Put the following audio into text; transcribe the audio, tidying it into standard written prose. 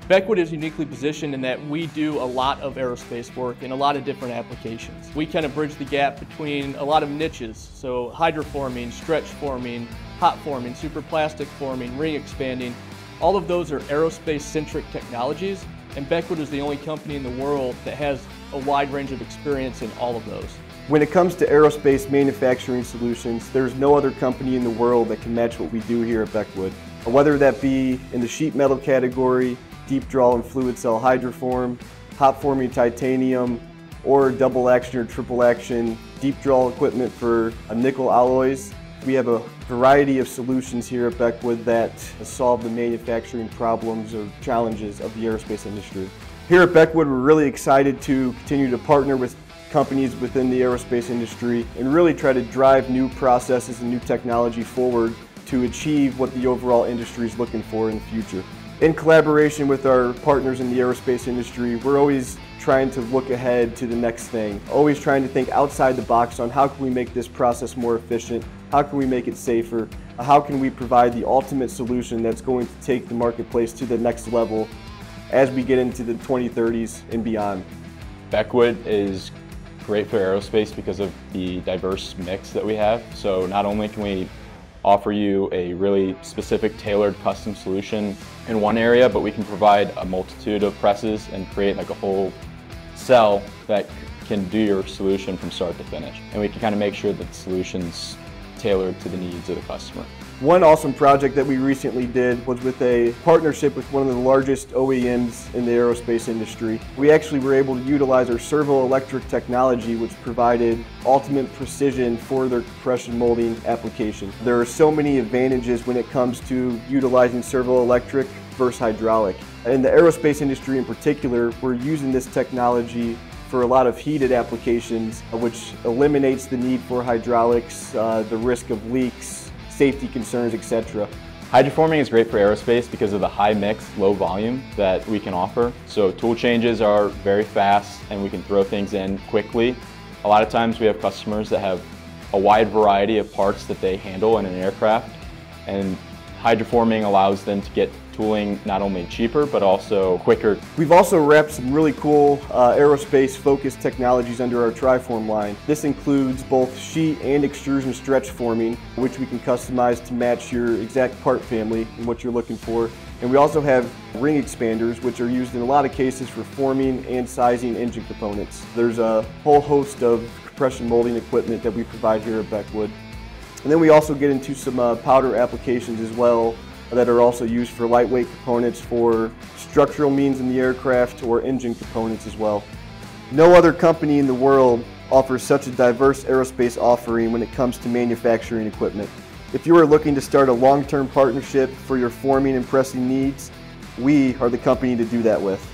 Beckwood is uniquely positioned in that we do a lot of aerospace work in a lot of different applications. We kind of bridge the gap between a lot of niches, so hydroforming, stretch forming, hot forming, superplastic forming, ring expanding. All of those are aerospace-centric technologies, and Beckwood is the only company in the world that has a wide range of experience in all of those. When it comes to aerospace manufacturing solutions, there's no other company in the world that can match what we do here at Beckwood. Whether that be in the sheet metal category, deep draw and fluid cell hydroform, hot forming titanium, or double action or triple action deep draw equipment for nickel alloys. We have a variety of solutions here at Beckwood that solve the manufacturing problems or challenges of the aerospace industry. Here at Beckwood, we're really excited to continue to partner with companies within the aerospace industry and really try to drive new processes and new technology forward to achieve what the overall industry is looking for in the future. In collaboration with our partners in the aerospace industry, we're always trying to look ahead to the next thing, always trying to think outside the box on how can we make this process more efficient, how can we make it safer, how can we provide the ultimate solution that's going to take the marketplace to the next level as we get into the 2030s and beyond. Beckwood is great for aerospace because of the diverse mix that we have. So not only can we offer you a really specific tailored custom solution in one area, but we can provide a multitude of presses and create like a whole cell that can do your solution from start to finish. And we can kind of make sure that the solution's tailored to the needs of the customer. One awesome project that we recently did was with a partnership with one of the largest OEMs in the aerospace industry. We actually were able to utilize our servo-electric technology, which provided ultimate precision for their compression molding application. There are so many advantages when it comes to utilizing servo-electric versus hydraulic. In the aerospace industry in particular, we're using this technology for a lot of heated applications, which eliminates the need for hydraulics, the risk of leaks, safety concerns, etc. Hydroforming is great for aerospace because of the high mix, low volume that we can offer. So tool changes are very fast and we can throw things in quickly. A lot of times we have customers that have a wide variety of parts that they handle in an aircraft, and hydroforming allows them to get tooling not only cheaper but also quicker. We've also wrapped some really cool aerospace focused technologies under our Triform line. This includes both sheet and extrusion stretch forming, which we can customize to match your exact part family and what you're looking for. And we also have ring expanders, which are used in a lot of cases for forming and sizing engine components. There's a whole host of compression molding equipment that we provide here at Beckwood. And then we also get into some powder applications as well that are also used for lightweight components for structural means in the aircraft or engine components as well. No other company in the world offers such a diverse aerospace offering when it comes to manufacturing equipment. If you are looking to start a long-term partnership for your forming and pressing needs, we are the company to do that with.